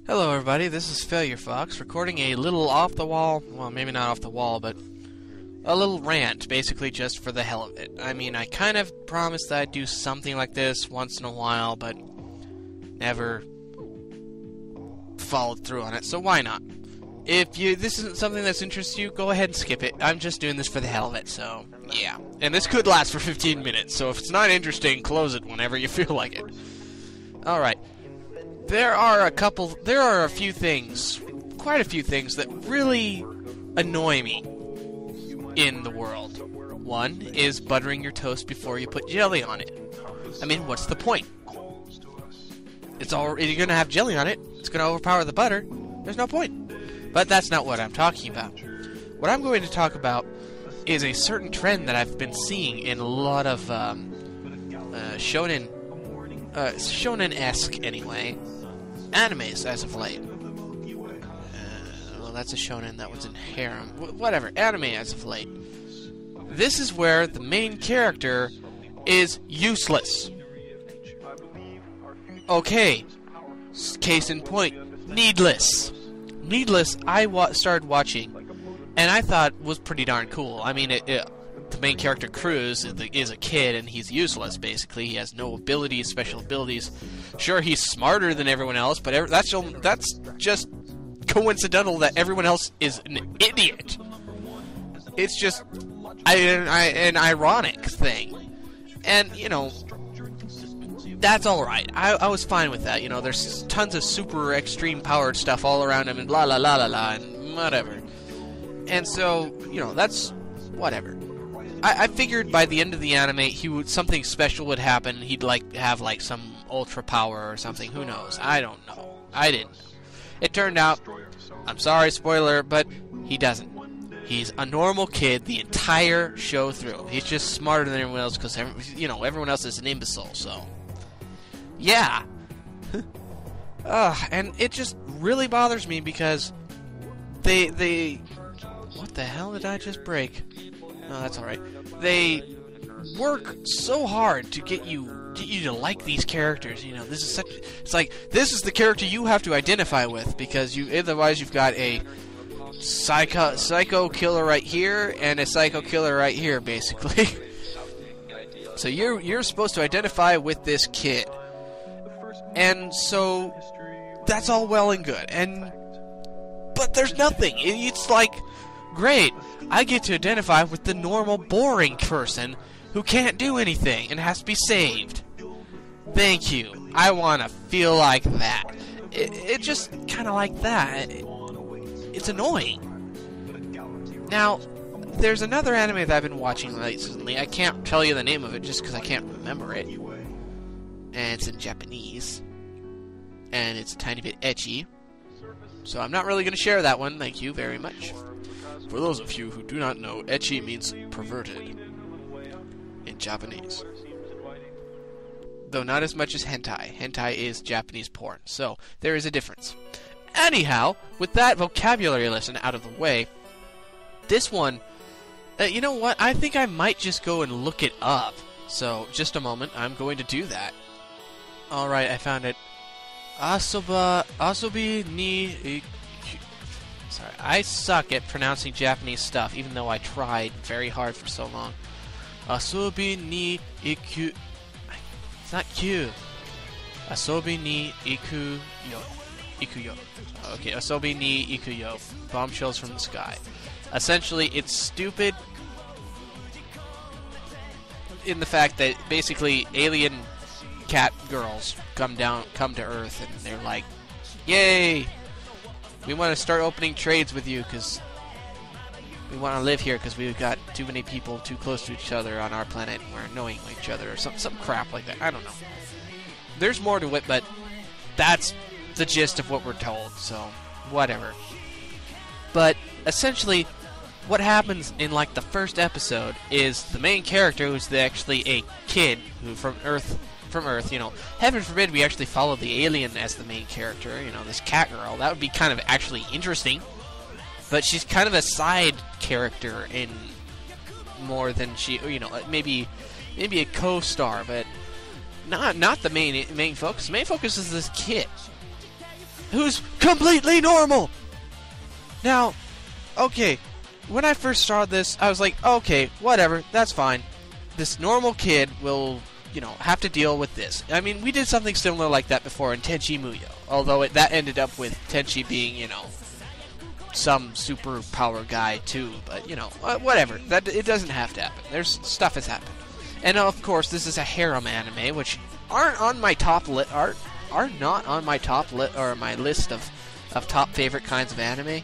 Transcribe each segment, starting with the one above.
Hello everybody, this is Failure Fox, recording a little off-the-wall, well maybe not off-the-wall, but a little rant, basically just for the hell of it. I mean, I kind of promised that I'd do something like this once in a while, but never followed through on it, so why not? If this isn't something that's interests you, go ahead and skip it. I'm just doing this for the hell of it, so yeah. And this could last for 15 minutes, so if it's not interesting, close it whenever you feel like it. Alright. There are a few things, quite a few things that really annoy me in the world. One is buttering your toast before you put jelly on it. I mean, what's the point? You're gonna have jelly on it, it's gonna overpower the butter, there's no point. But that's not what I'm talking about. What I'm going to talk about is a certain trend that I've been seeing in a lot of shonen-esque anyway, animes as of late. Well, that's a shonen, that was in harem. Whatever, anime as of late. This is where the main character is useless. Okay, case in point, Needless. Needless, I started watching, and I thought was pretty darn cool. I mean, the main character, Cruz, is a kid, and he's useless, basically. He has no abilities, special abilities. Sure, he's smarter than everyone else, but that's just coincidental that everyone else is an idiot. It's just an ironic thing. And, you know, that's alright. I was fine with that. You know, there's tons of super extreme powered stuff all around him, and blah, blah, blah, blah, blah, and whatever. And so, you know, that's whatever. I figured by the end of the anime, something special would happen. He'd have some ultra power or something. Who knows? I don't know. I didn't know. It turned out, I'm sorry, spoiler, but he doesn't. He's a normal kid the entire show through. He's just smarter than everyone else because everyone else is an imbecile. So, yeah. And it just really bothers me because they what the hell did I just break? No, that's alright. They work so hard to get you to like these characters. You know, this is the character you have to identify with, because otherwise you've got a psycho killer right here and a psycho killer right here, basically. So you're supposed to identify with this kid. And so that's all well and good. But there's nothing. It's like, great, I get to identify with the normal, boring person who can't do anything and has to be saved. Thank you. I want to feel like that. It just kind of like that. It's annoying. Now, there's another anime that I've been watching recently. I can't tell you the name of it just because I can't remember it. And it's in Japanese. And it's a tiny bit ecchi. So I'm not really going to share that one. Thank you very much. For those of you who do not know, ecchi means perverted in Japanese. Though not as much as hentai. Hentai is Japanese porn, so there is a difference. Anyhow, with that vocabulary lesson out of the way, this one, you know what? I think I might just go and look it up. So, just a moment, I'm going to do that. Alright, I found it. Asobi ni... Sorry, I suck at pronouncing Japanese stuff, even though I tried very hard for so long. Asobi ni iku... It's not Q. Asobi ni iku yo. Ikuyo. Okay, Asobi ni ikuyo. Bombshells from the sky. Essentially, it's stupid in the fact that basically alien cat girls come to Earth, and they're like, yay! We want to start opening trades with you because we want to live here because we've got too many people too close to each other on our planet and we're annoying each other, or some crap like that. I don't know. There's more to it, but that's the gist of what we're told, so whatever. But essentially, what happens in like the first episode is the main character, who's actually a kid who from Earth, you know, heaven forbid we actually follow the alien as the main character, you know, this cat girl. That would be kind of actually interesting. But she's kind of a side character in more than she, you know, maybe a co-star, but not the main focus. The main focus is this kid. who's completely normal. Now, okay, when I first started this, I was like, okay, whatever, that's fine. This normal kid will, you know, have to deal with this. I mean, we did something similar like that before in Tenchi Muyo, although that ended up with Tenchi being, you know, some superpower guy too, but, you know, whatever. It doesn't have to happen. There's stuff has happened. And of course, this is a harem anime, which aren't on my top are not on my top or my list of top favorite kinds of anime.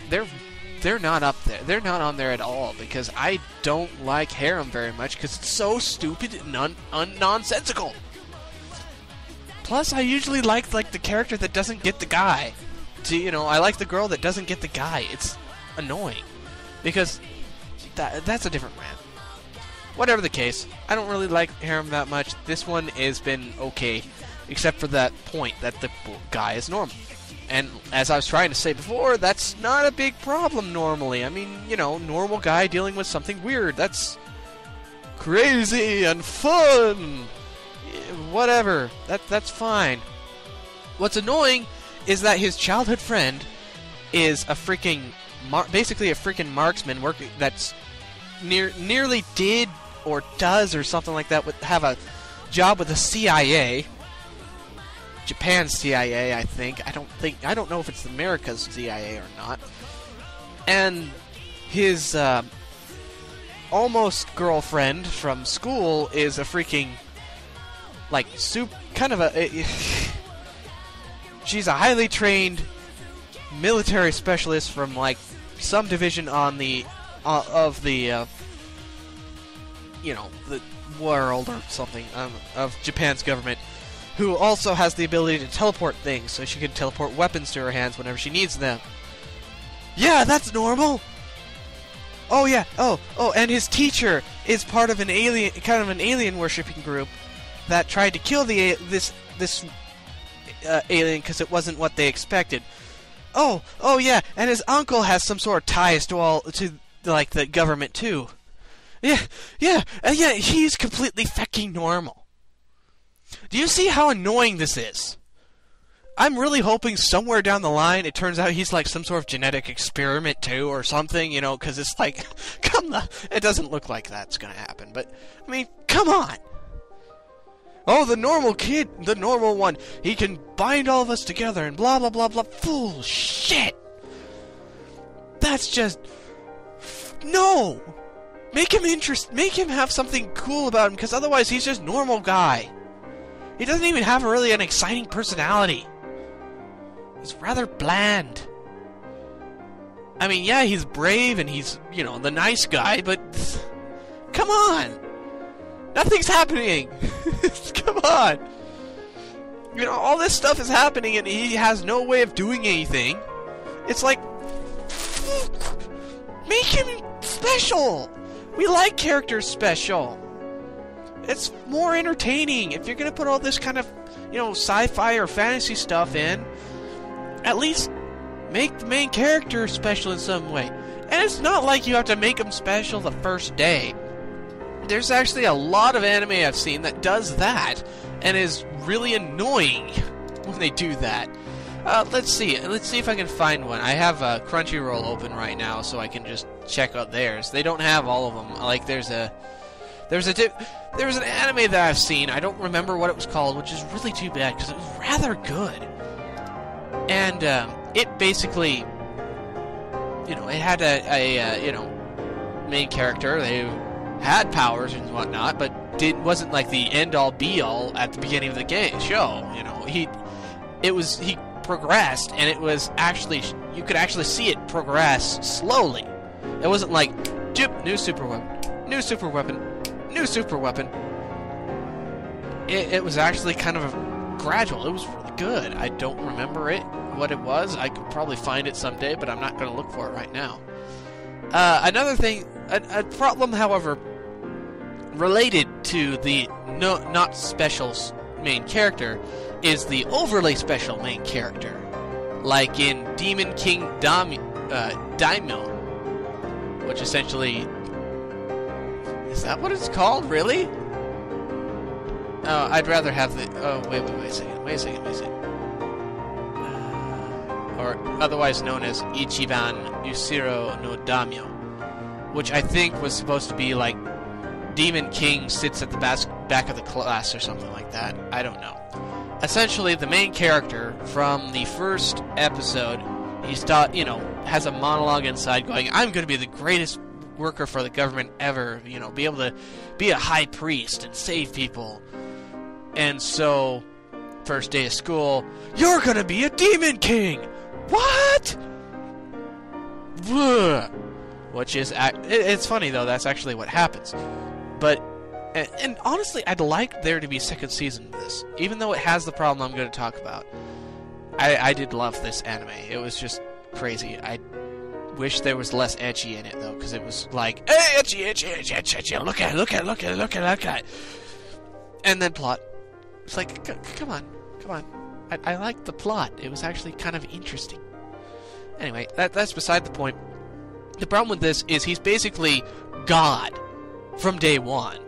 They're not up there. They're not on there at all because I don't like harem very much because it's so stupid and nonsensical. Plus, I usually like the character that doesn't get the guy. You know, I like the girl that doesn't get the guy. It's annoying because that's a different rant. Whatever the case, I don't really like harem that much. This one has been okay, except for that point that the guy is normal. And as I was trying to say before, that's not a big problem normally. I mean, you know, normal guy dealing with something weird. That's crazy and fun. Whatever. That's fine. What's annoying is that his childhood friend is a freaking basically a freaking marksman working that's nearly did or does or something like that have a job with the CIA. Japan's CIA, I think. I don't know if it's America's CIA or not. And his almost girlfriend from school is a freaking like kind of a she's a highly trained military specialist from like some division on the of the you know, the world or something of Japan's government, who also has the ability to teleport things, so she can teleport weapons to her hands whenever she needs them. Yeah, that's normal. Oh yeah, oh, and his teacher is part of an alien worshipping group that tried to kill this alien because it wasn't what they expected. Oh yeah, and his uncle has some sort of ties to like the government too. Yeah, he's completely fucking normal. Do you see how annoying this is? I'm really hoping somewhere down the line it turns out he's like some sort of genetic experiment too or something, you know, because it's like, it doesn't look like that's gonna happen, but, I mean, come on! Oh, the normal kid, the normal one, he can bind all of us together and blah blah blah blah, bullshit! That's just... no! Make him have something cool about him, because otherwise he's just normal guy. He doesn't even have really an exciting personality. He's rather bland. I mean, yeah, he's brave and he's, you know, the nice guy, but... come on! Nothing's happening! Come on! You know, all this stuff is happening and he has no way of doing anything. It's like... make him special! We like characters special. It's more entertaining. If you're gonna put all this kind of, you know, sci-fi or fantasy stuff in, at least make the main character special in some way. And it's not like you have to make him special the first day. There's actually a lot of anime I've seen that does that, and is really annoying when they do that. Let's see if I can find one. I have Crunchyroll open right now, so I can just check out theirs. They don't have all of them. Like there was an anime that I've seen. I don't remember what it was called, which is really too bad because it was rather good. And it basically, you know, it had a you know, main character. They had powers and whatnot, but wasn't like the end all be all at the beginning of the show. You know, he progressed, and it was actually, you could actually see it progress slowly. It wasn't like, new super weapon, new super weapon, new super weapon. It was actually kind of gradual. It was really good. I don't remember what it was. I could probably find it someday, but I'm not going to look for it right now. Another thing, a problem, however, related to the not special main character is the overly special main character, like in Demon King Daimyo, which essentially, is that what it's called? Really? Oh, I'd rather have the. Oh, wait a second. or otherwise known as Ichiban Usiro no Daimyo, which I think was supposed to be like Demon King sits at the back of the class or something like that. I don't know. Essentially, the main character from the first episode, has a monologue inside going, I'm going to be the greatest worker for the government ever, be able to be a high priest and save people. And so, first day of school, you're going to be a Demon King! What? Which is, it's funny though, that's actually what happens. But, and honestly, I'd like there to be a second season of this, even though it has the problem I'm going to talk about. I did love this anime. It was just crazy. I wish there was less ecchi in it, though, because it was like, hey, ecchi, look at it. And then plot. It's like, come on. I liked the plot. It was actually kind of interesting. Anyway, that's beside the point. The problem with this is he's basically God from day one.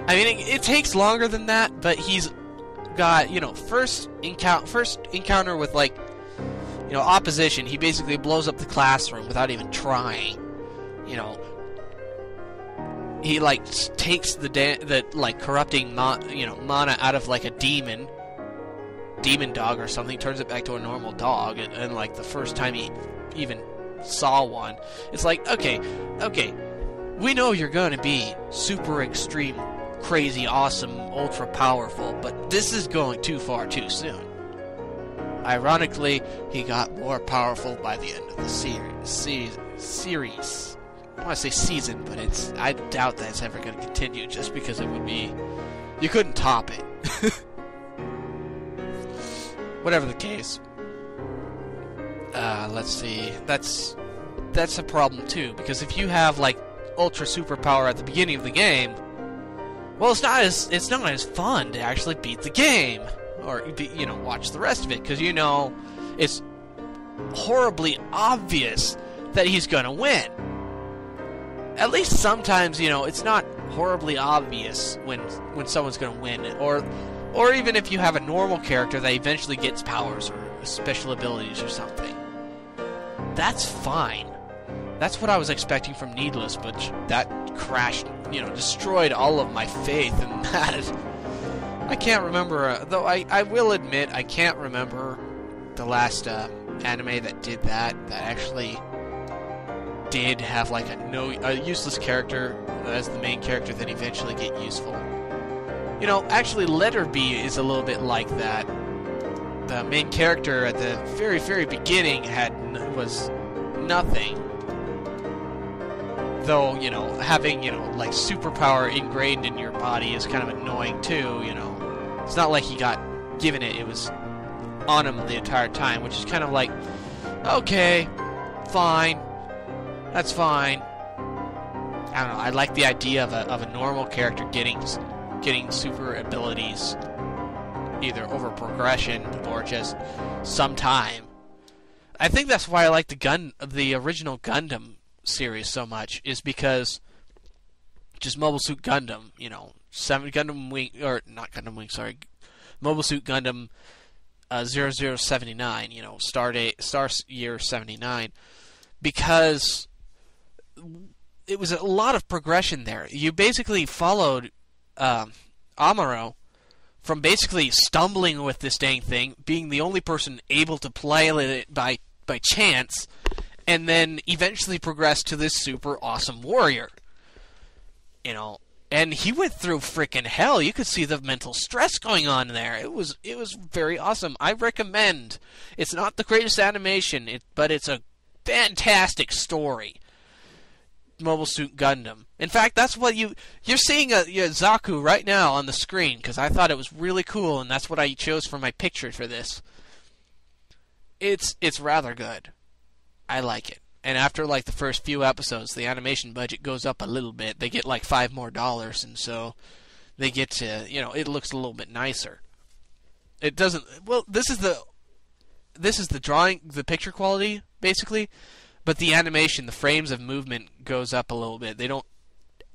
I mean, it takes longer than that, but he's got, first encounter with, like, opposition. He basically blows up the classroom without even trying. He, like, takes the corrupting mana out of, like, a demon dog or something, turns it back to a normal dog, and like, the first time he even saw one, it's like, okay, we know you're gonna be super extreme, crazy, awesome, ultra powerful, but this is going too far too soon. Ironically, he got more powerful by the end of the series. I want to say season, but I doubt that's ever going to continue, just because it would be, you couldn't top it. Whatever the case. Let's see. That's a problem too, because if you have, like, ultra superpower at the beginning of the game, well, it's not as fun to actually beat the game, or watch the rest of it, because it's horribly obvious that he's gonna win. At least sometimes, it's not horribly obvious when someone's gonna win, or even if you have a normal character that eventually gets powers or special abilities or something. That's fine. That's what I was expecting from Needless, but that crashed, destroyed all of my faith in that. I can't remember, though I will admit, I can't remember the last anime that did that actually did have, like, a useless character as the main character that eventually get useful. Actually, Letter B is a little bit like that. The main character at the very, very beginning was nothing. Though, having, like, superpower ingrained in your body is kind of annoying too, It's not like he got given it, it was on him the entire time, which is kind of like, okay, fine, that's fine. I don't know, I like the idea of a normal character getting super abilities, either over progression or just sometime. I think that's why I like the original Gundam series so much, is because just Mobile Suit Gundam, Mobile Suit Gundam 0079, star year 79, because it was a lot of progression there. You basically followed Amuro from basically stumbling with this dang thing, being the only person able to play it by chance, and then eventually progressed to this super awesome warrior. And he went through frickin' hell. You could see the mental stress going on there. It was very awesome. I recommend. It's not the greatest animation, but it's a fantastic story. Mobile Suit Gundam. In fact, that's what you're seeing a Zaku right now on the screen, because I thought it was really cool, and that's what I chose for my picture for this. It's rather good. I like it. And after, like, the first few episodes, the animation budget goes up a little bit. They get, like, $5 more, and so they get to, it looks a little bit nicer. It doesn't, well, this is the drawing, the picture quality, basically, but the animation, the frames of movement goes up a little bit. They don't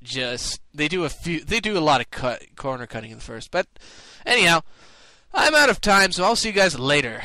just, they do a lot of corner cutting in the first. But anyhow, I'm out of time, so I'll see you guys later.